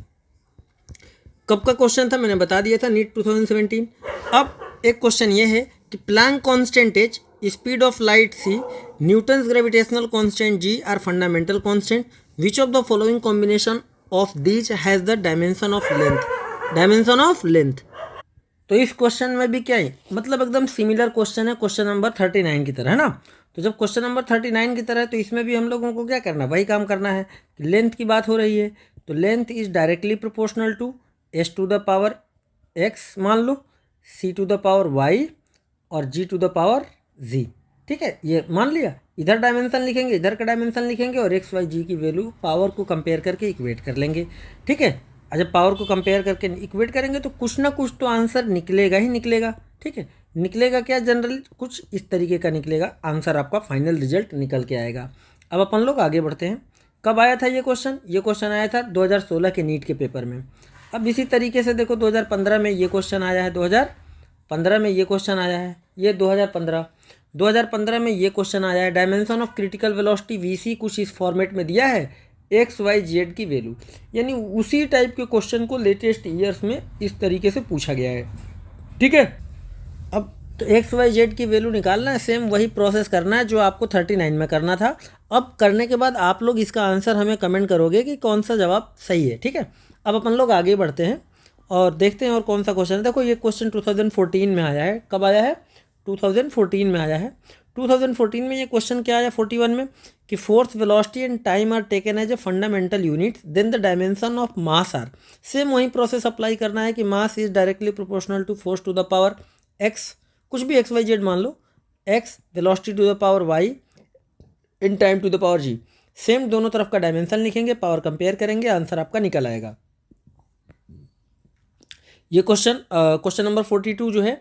कब का क्वेश्चन था, मैंने बता दिया था, नीट 2017। अब एक क्वेश्चन ये है कि Planck constant H, speed of light C, Newton's gravitational constant G are fundamental constant, which of the following combination of these has the dimension of length, dimension of length. तो इस question में भी क्या है, मतलब एकदम सिमिलर क्वेश्चन है question number 39 की तरह, है ना। तो जब क्वेश्चन नंबर 39 की तरह है तो इसमें भी हम लोगों को क्या करना है, वही काम करना है कि लेंथ की बात हो रही है, तो length is directly proportional to S to the power x मान लो, C to the power y और G to the power z, ठीक है, ये मान लिया। इधर डायमेंशन लिखेंगे, इधर का डायमेंशन लिखेंगे और x y g की वैल्यू पावर को कंपेयर करके इक्वेट कर लेंगे, ठीक है। और जब पावर को कंपेयर करके इक्वेट करेंगे तो कुछ ना कुछ तो आंसर निकलेगा ही निकलेगा, ठीक है। निकलेगा क्या, जनरल कुछ इस तरीके का निकलेगा आंसर, आपका फाइनल रिजल्ट निकल के आएगा। अब अपन लोग आगे बढ़ते हैं। कब आया था ये क्वेश्चन, ये क्वेश्चन आया था 2016 के नीट के पेपर में। अब इसी तरीके से देखो 2015 में ये क्वेश्चन आया है, 2015 में ये क्वेश्चन आया है, ये 2015 में ये क्वेश्चन आया है। Dimension of critical velocity VC कुछ इस फॉर्मेट में दिया है, एक्स वाई जेड की वैल्यू, यानी उसी टाइप के क्वेश्चन को लेटेस्ट ईयर्स में इस तरीके से पूछा गया है, ठीक है। अब तो एक्स वाई जेड की वैल्यू निकालना है, सेम वही प्रोसेस करना है जो आपको 39 में करना था। अब करने के बाद आप लोग इसका आंसर हमें कमेंट करोगे कि कौन सा जवाब सही है, ठीक है। अब अपन लोग आगे बढ़ते हैं और देखते हैं और कौन सा क्वेश्चन है। देखो ये क्वेश्चन 2014 में आया है। कब आया है, 2014 में आया है। 2014 में ये क्वेश्चन क्या आया 41 में, कि force velocity and time are taken as a fundamental unit, then the dimension of mass are. Same वही प्रोसेस अप्लाई करना है कि mass is directly proportional to force to the power X, कुछ भी एक्स वाई जेड मान लो, X velocity to the power Y in time to the power Z. Same दोनों तरफ का डायमेंशन लिखेंगे, पावर कंपेयर करेंगे, आंसर आपका निकल आएगा। ये क्वेश्चन नंबर 42 जो है,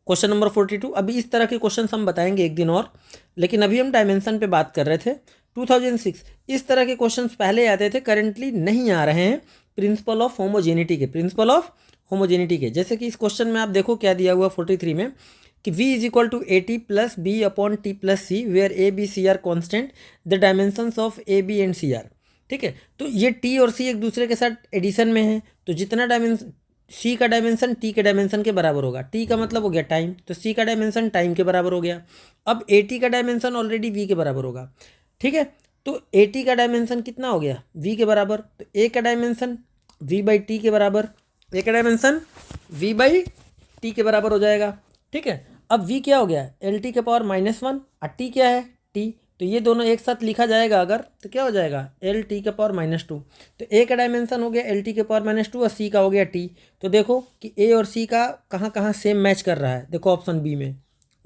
क्वेश्चन नंबर 42। अभी इस तरह के क्वेश्चन हम बताएंगे एक दिन और, लेकिन अभी हम डायमेंशन पे बात कर रहे थे। 2006 इस तरह के क्वेश्चंस पहले आते थे, करेंटली नहीं आ रहे हैं, प्रिंसिपल ऑफ होमोजेनिटी के, प्रिंसिपल ऑफ होमोजेनिटी के। जैसे कि इस क्वेश्चन में आप देखो क्या दिया हुआ 43 में, कि V is equal to AT plus B upon T plus C where A B C are constant, the dimensions of A B and C are, ठीक है। तो ये T और C एक दूसरे के साथ एडिशन में है, तो जितना डायमेंशन C का डायमेंशन T के डायमेंशन के बराबर होगा। T का मतलब हो गया टाइम, तो C का डायमेंशन टाइम के बराबर हो गया। अब AT का डायमेंशन ऑलरेडी V के बराबर होगा, ठीक है। तो AT का डायमेंशन कितना हो गया, V के बराबर, तो A का डायमेंशन V बाई T के बराबर, A का डायमेंशन V बाई T के बराबर हो जाएगा, ठीक है। अब V क्या हो गया, LT के पावर -1 और T क्या है T, तो ये दोनों एक साथ लिखा जाएगा अगर, तो क्या हो जाएगा LT के पावर -2। तो A का डायमेंशन हो गया LT के पावर -2 और C का हो गया T। तो देखो कि A और C का कहाँ कहाँ सेम मैच कर रहा है, देखो ऑप्शन बी में,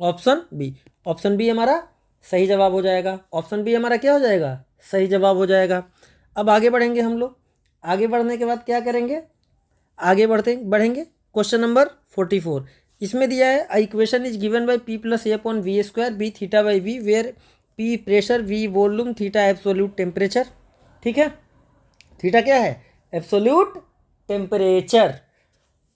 ऑप्शन बी हमारा सही जवाब हो जाएगा। ऑप्शन बी हमारा क्या हो जाएगा, सही जवाब हो जाएगा। अब आगे बढ़ेंगे हम लोग, आगे बढ़ने के बाद क्या करेंगे, आगे बढ़ेंगे क्वेश्चन नंबर 44। इसमें दिया है a equation is given by P plus A upon V², B theta by V, where P pressure, V volume, theta absolute temperature, ठीक है। थीटा क्या है, एब्सोल्यूट टेम्परेचर।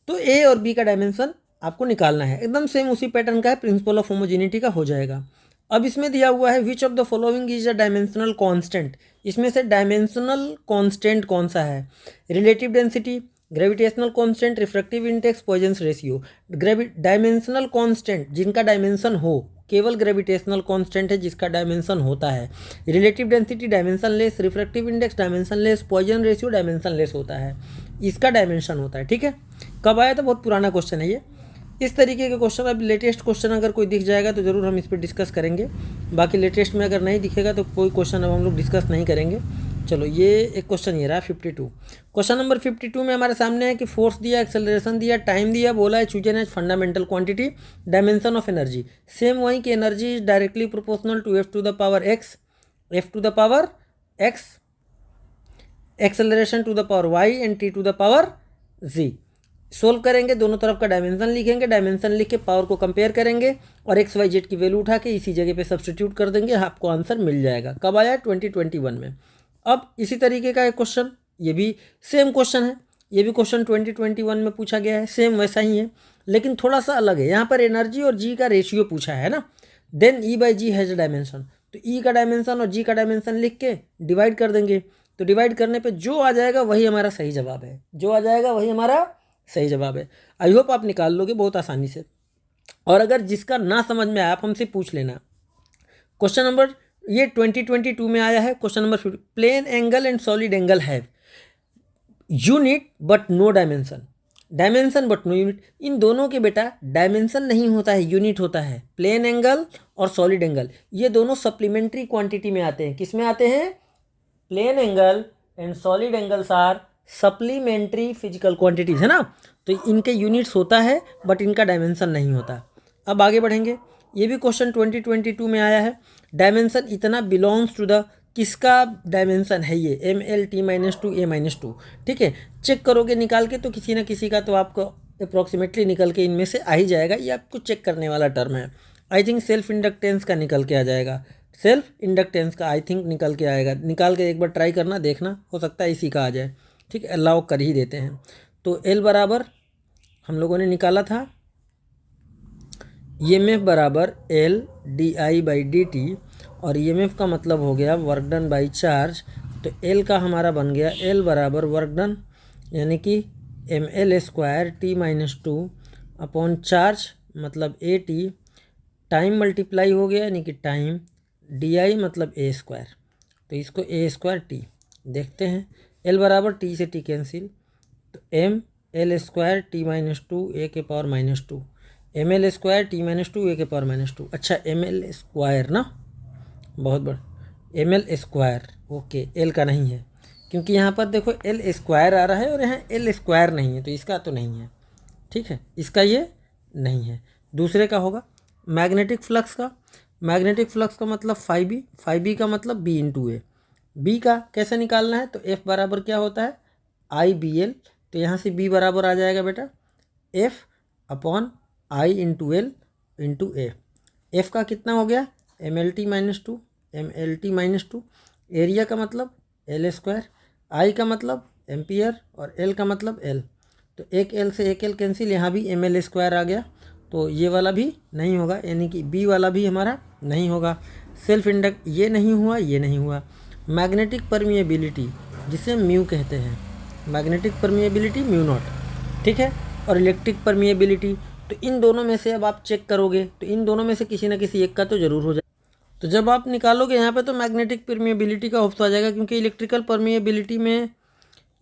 तो A और B का डायमेंशन आपको निकालना है, एकदम सेम उसी पैटर्न का है, प्रिंसिपल ऑफ होमोजेनिटी का हो जाएगा। अब इसमें दिया हुआ है which of the following is a dimensional constant, इसमें से डायमेंशनल कांस्टेंट कौन सा है, relative density, gravitational constant, refractive index, Poisson's ratio. Dimensional constant जिनका डायमेंशन हो, केवल ग्रेविटेशनल कांस्टेंट है जिसका डायमेंशन होता है, relative density dimensionless, refractive index dimensionless, Poisson ratio dimensionless होता है, इसका डायमेंशन होता है, ठीक है। कब आया था, बहुत पुराना क्वेश्चन है ये। इस तरीके के क्वेश्चन, अब लेटेस्ट क्वेश्चन अगर कोई दिख जाएगा तो ज़रूर हम इस पर डिस्कस करेंगे, बाकी लेटेस्ट में अगर नहीं दिखेगा तो कोई क्वेश्चन अब हम लोग डिस्कस नहीं करेंगे। चलो ये एक क्वेश्चन ये रहा 52। क्वेश्चन नंबर 52 में हमारे सामने है कि फोर्स दिया, एक्सेलरेशन दिया, टाइम दिया, बोला है choose an as fundamental quantity, dimension of energy. Same वही कि energy is directly proportional to F to the power X, F to the power X, acceleration to the power Y and T to the power G. Solve करेंगे, दोनों तरफ का dimension लिखेंगे, dimension लिख के power को कंपेयर करेंगे और एक्स वाई जेड की वैल्यू उठा के इसी जगह पे सब्स्टिट्यूट कर देंगे, आपको आंसर मिल जाएगा। कब आया? 2021 में। अब इसी तरीके का एक क्वेश्चन, ये भी सेम क्वेश्चन है, ये भी क्वेश्चन 2021 में पूछा गया है, सेम वैसा ही है लेकिन थोड़ा सा अलग है। यहाँ पर एनर्जी और जी का रेशियो पूछा है ना। Then E by G has dimension, तो ई का डायमेंशन और जी का डायमेंशन लिख के डिवाइड कर देंगे, तो डिवाइड करने पे जो आ जाएगा वही हमारा सही जवाब है, जो आ जाएगा वही हमारा सही जवाब है। आई होप आप निकाल लोगे बहुत आसानी से। और अगर जिसका ना समझ में आया आप हमसे पूछ लेना। क्वेश्चन नंबर ये 2022 में आया है। Question number 50, plane angle and solid angle have unit but no dimension, dimension but no unit. इन दोनों के बेटा डायमेंशन नहीं होता है, यूनिट होता है। प्लेन एंगल और सॉलिड एंगल ये दोनों सप्लीमेंट्री क्वांटिटी में आते हैं। किस में आते हैं? Plane angle and solid angles are supplementary physical quantities, है ना। तो इनके यूनिट्स होता है बट इनका डायमेंशन नहीं होता। अब आगे बढ़ेंगे। ये भी क्वेश्चन 2022 में आया है। डायमेंशन इतना बिलोंग्स टू द, किसका डायमेंशन है ये? M L T minus two A minus two. ठीक है, चेक करोगे निकाल के तो किसी ना किसी का तो आपको अप्रॉक्सीमेटली निकल के इनमें से आ ही जाएगा। ये आपको चेक करने वाला टर्म है। आई थिंक सेल्फ इंडक्टेंस का निकल के आ जाएगा, सेल्फ इंडक्टेंस का आई थिंक निकल के आएगा। निकाल के एक बार ट्राई करना, देखना, हो सकता है इसी का आ जाए। ठीक है, अलाउ कर ही देते हैं। तो एल बराबर हम लोगों ने निकाला था ईएमएफ बराबर L D I by D T, और ईएमएफ का मतलब हो गया वर्क डन बाई चार्ज। तो एल का हमारा बन गया एल बराबर वर्क डन यानी कि M L square T minus two upon charge मतलब ए टी, टाइम मल्टीप्लाई हो गया यानी कि टाइम, डी आई मतलब ए स्क्वायर, तो इसको ए स्क्वायर टी देखते हैं। एल बराबर टी से टी कैंसिल, तो M L square T minus two A के power minus two, M L square T minus two A के पावर माइनस टू। अच्छा एम एल स्क्वायर ना, बहुत बड़ा M L square, okay, L का नहीं है क्योंकि यहाँ पर देखो एल स्क्वायर आ रहा है और यहाँ एल स्क्वायर नहीं है, तो इसका तो नहीं है। ठीक है, इसका ये नहीं है। दूसरे का होगा मैग्नेटिक फ्लक्स का। मैग्नेटिक फ्लक्स का मतलब फाई बी, फाई बी का मतलब बी इंटू ए। बी का कैसे निकालना है? तो एफ बराबर क्या होता है? I B L. तो यहाँ से बी बराबर आ जाएगा बेटा F upon I into L into A. F का कितना हो गया? M L T minus two, M L T minus two. Area का मतलब एल स्क्वायर, आई का मतलब एम्पियर और एल का मतलब एल। तो एक एल से एक एल कैंसिल, यहाँ भी एम एल स्क्वायर आ गया, तो ये वाला भी नहीं होगा, यानी कि बी वाला भी हमारा नहीं होगा। सेल्फ इंडक्ट ये नहीं हुआ, ये नहीं हुआ। मैग्नेटिक परमिएबिलिटी जिसे म्यू कहते हैं, मैग्नेटिक परमिएबिलिटी म्यू नॉट। ठीक है, और इलेक्ट्रिक परमिएबिलिटी, तो इन दोनों में से अब आप चेक करोगे तो इन दोनों में से किसी ना किसी एक का तो ज़रूर हो जाए। तो जब आप निकालोगे यहाँ पे तो मैग्नेटिक परमिएबिलिटी का ऑप्शन आ जाएगा, क्योंकि इलेक्ट्रिकल परमिएबिलिटी में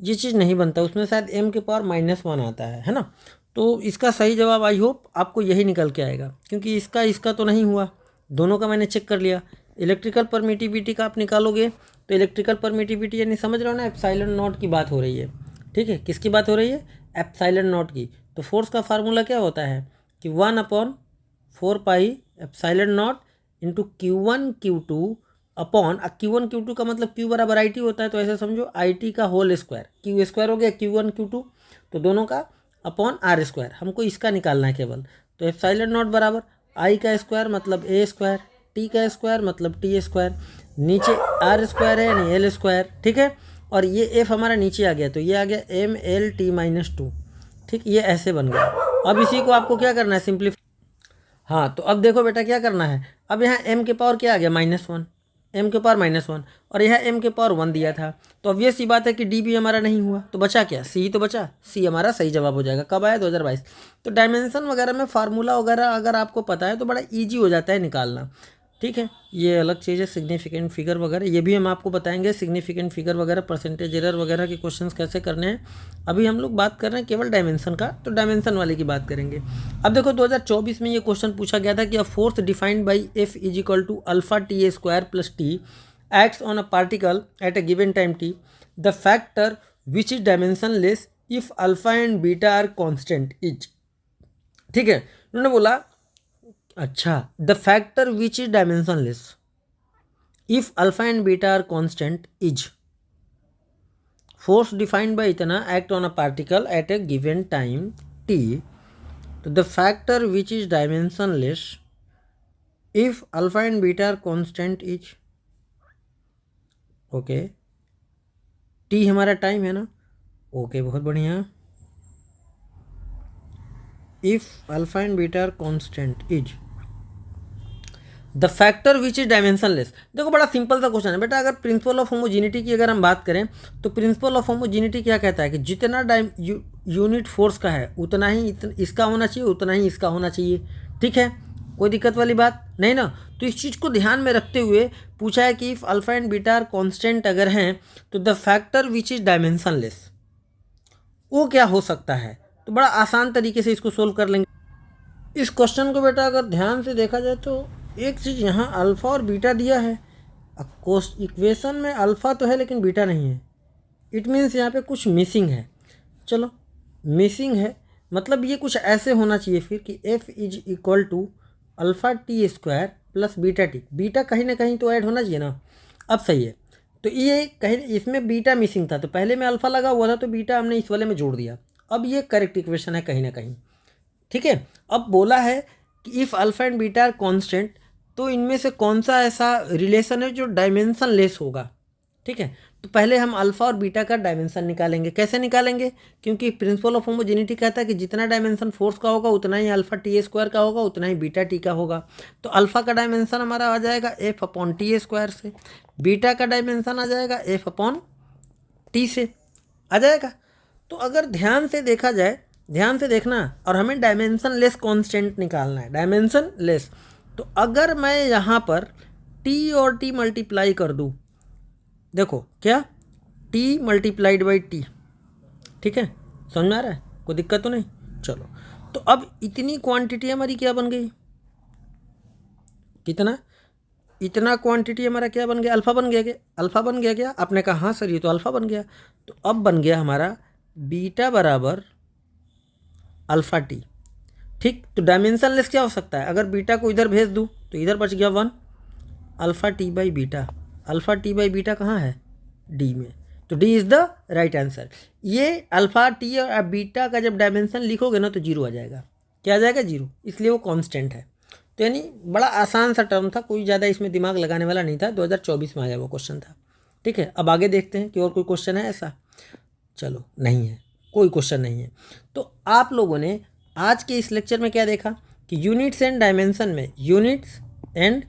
ये चीज़ नहीं बनता, उसमें शायद m के पावर -1 आता है ना। तो इसका सही जवाब आई होप आपको यही निकल के आएगा, क्योंकि इसका तो नहीं हुआ, दोनों का मैंने चेक कर लिया। इलेक्ट्रिकल परमिटिविटी का आप निकालोगे तो इलेक्ट्रिकल परमिटिविटी यानी समझ रहे हो ना, एप्सिलॉन नॉट की बात हो रही है। ठीक है, किसकी बात हो रही है? एप्सिलॉन नॉट की। तो फोर्स का फार्मूला क्या होता है कि 1/4 pi epsilon naught into Q1 Q2 upon Q1 Q2 का मतलब Q बराबर IT होता है, तो ऐसे समझो IT का होल स्क्वायर, Q स्क्वायर हो गया Q1 Q2, तो दोनों का अपॉन R स्क्वायर। हमको इसका निकालना है केवल। तो एप्सिलॉन नॉट बराबर I का स्क्वायर मतलब A स्क्वायर, T का स्क्वायर मतलब T स्क्वायर, नीचे R स्क्वायर है यानी L स्क्वायर। ठीक है, और ये F हमारा नीचे आ गया, तो ये आ गया MLT-2। ठीक, ये ऐसे बन गया। अब इसी को आपको क्या करना है? सिंप्लीफाई। हाँ, तो अब देखो बेटा क्या करना है। अब यहाँ m के पावर क्या आ गया? -1, m के पावर -1, और यहाँ m के पावर 1 दिया था, तो अब ये सी बात है कि d भी हमारा नहीं हुआ, तो बचा क्या? c तो बचा, c हमारा सही जवाब हो जाएगा। कब आया? 2022। तो डायमेंशन वगैरह में फार्मूला वगैरह अगर आपको पता है तो बड़ा ईजी हो जाता है निकालना। ठीक है, ये अलग चीज़ है। सिग्निफिकेंट फिगर वगैरह ये भी हम आपको बताएंगे, सिग्निफिकेंट फिगर वगैरह, परसेंटेज एरर वगैरह के क्वेश्चंस कैसे करने हैं। अभी हम लोग बात कर रहे हैं केवल डायमेंशन का, तो डायमेंशन वाले की बात करेंगे। अब देखो 2024 में ये क्वेश्चन पूछा गया था कि a force defined by F is equal to alpha T A square plus T acts on a particle at a given time t, the factor which is dimensionless if alpha and beta are constant is। ठीक है, उन्होंने बोला अच्छा the factor which is dimensionless if alpha and beta are constant is force defined by इतना act on a particle at a given time T. तो the factor which is dimensionless if alpha and beta are constant is, okay T हमारा time है ना, okay बहुत बढ़िया। If alpha and beta are constant is the factor which is dimensionless. देखो बड़ा simple सा question है बेटा। अगर प्रिंसिपल ऑफ होमोजेनिटी की अगर हम बात करें तो प्रिंसिपल ऑफ होमोजेनिटी क्या कहता है कि जितना यूनिट फोर्स का है उतना ही इसका होना चाहिए, उतना ही इसका होना चाहिए। ठीक है, कोई दिक्कत वाली बात नहीं ना। तो इस चीज़ को ध्यान में रखते हुए पूछा है कि if alpha and beta are constant अगर हैं तो the factor which is dimensionless वो क्या हो सकता है। तो बड़ा आसान तरीके से इसको सोल्व कर लेंगे इस क्वेश्चन को बेटा। अगर ध्यान से देखा जाए तो एक चीज़ यहाँ अल्फ़ा और बीटा दिया है, इक्वेशन में अल्फ़ा तो है लेकिन बीटा नहीं है। इट मीन्स यहाँ पे कुछ मिसिंग है। चलो मिसिंग है मतलब ये कुछ ऐसे होना चाहिए फिर कि F is equal to alpha T square plus beta T. Beta कहीं ना कहीं तो ऐड होना चाहिए ना। अब सही है, तो ये कहीं इसमें बीटा मिसिंग था तो पहले में अल्फ़ा लगा हुआ था तो बीटा हमने इस वाले में जोड़ दिया। अब ये करेक्ट इक्वेशन है कहीं ना कहीं। ठीक है, अब बोला है कि if alpha and beta are constant तो इनमें से कौन सा ऐसा रिलेशन है जो डायमेंशन लेस होगा। ठीक है, तो पहले हम अल्फ़ा और बीटा का डायमेंशन निकालेंगे। कैसे निकालेंगे, क्योंकि प्रिंसिपल ऑफ होमोजेनिटी कहता है कि जितना डायमेंशन फोर्स का होगा उतना ही अल्फ़ा टी स्क्वायर का होगा, उतना ही बीटा टी का होगा। तो अल्फ़ा का डायमेंशन हमारा आ जाएगा एफ अपॉन टी स्क्वायर से, बीटा का डायमेंशन आ जाएगा एफ अपॉन टी से आ जाएगा। तो अगर ध्यान से देखा जाए, ध्यान से देखना, और हमें डायमेंशन लेस कॉन्स्टेंट निकालना है, डायमेंशन लेस। तो अगर मैं यहाँ पर t और t मल्टीप्लाई कर दूँ, देखो क्या t मल्टीप्लाइड बाई t। ठीक है, समझ में आ रहा है, कोई दिक्कत तो नहीं। चलो तो अब इतनी क्वांटिटी हमारी क्या बन गई, कितना इतना क्वांटिटी हमारा क्या बन गया, अल्फ़ा बन गया। क्या अल्फ़ा बन गया क्या? आपने कहा हाँ सर ये तो अल्फ़ा बन गया। तो अब बन गया हमारा बीटा बराबर अल्फ़ा टी। ठीक, तो डायमेंशनलेस क्या हो सकता है, अगर बीटा को इधर भेज दूँ तो इधर बच गया 1 alpha T by beta. Alpha T by beta कहाँ है, डी में, तो D is the right answer. ये अल्फ़ा टी और बीटा का जब डायमेंशन लिखोगे ना तो 0 आ जाएगा। क्या आ जाएगा, 0, इसलिए वो कांस्टेंट है। तो यानी बड़ा आसान सा टर्म था, कोई ज़्यादा इसमें दिमाग लगाने वाला नहीं था। 2024 में आया वो क्वेश्चन था। ठीक है, अब आगे देखते हैं कि और कोई क्वेश्चन है ऐसा। चलो नहीं है, कोई क्वेश्चन नहीं है। तो आप लोगों ने आज के इस लेक्चर में क्या देखा कि यूनिट्स एंड डायमेंशन में, units and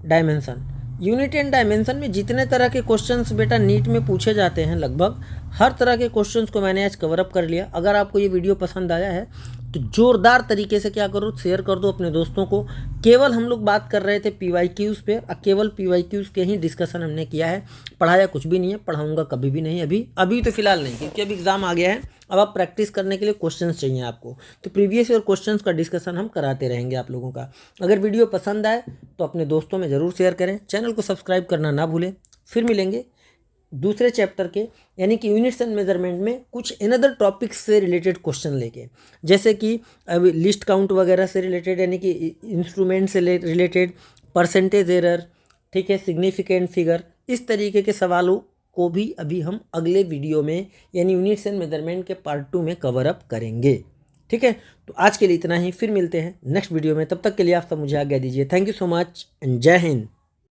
dimension, unit and dimension में जितने तरह के क्वेश्चंस बेटा नीट में पूछे जाते हैं लगभग हर तरह के क्वेश्चंस को मैंने आज कवर अप कर लिया। अगर आपको ये वीडियो पसंद आया है तो जोरदार तरीके से क्या करो, शेयर कर दो अपने दोस्तों को। केवल हम लोग बात कर रहे थे PYQs पे, केवल PYQs के ही डिस्कशन हमने किया है, पढ़ाया कुछ भी नहीं है, पढ़ाऊंगा कभी भी नहीं, अभी तो फिलहाल नहीं, क्योंकि अभी एग्ज़ाम आ गया है। अब आप प्रैक्टिस करने के लिए क्वेश्चंस चाहिए आपको, तो प्रीवियस ईयर क्वेश्चंस का डिस्कशन हम कराते रहेंगे आप लोगों का। अगर वीडियो पसंद आए तो अपने दोस्तों में ज़रूर शेयर करें, चैनल को सब्सक्राइब करना ना भूलें। फिर मिलेंगे दूसरे चैप्टर के यानी कि यूनिट्स एंड मेजरमेंट में कुछ अनदर टॉपिक्स से रिलेटेड क्वेश्चन लेके, जैसे कि अभी लिस्ट काउंट वगैरह से रिलेटेड, यानी कि इंस्ट्रूमेंट से रिलेटेड, परसेंटेज एरर, ठीक है, सिग्निफिकेंट फिगर, इस तरीके के सवालों को भी अभी हम अगले वीडियो में यानी यूनिट्स एंड मेजरमेंट के पार्ट 2 में कवर अप करेंगे। ठीक है, तो आज के लिए इतना ही, फिर मिलते हैं नेक्स्ट वीडियो में। तब तक के लिए आप सब मुझे आज्ञा दीजिए। Thank you so much and जय हिंद।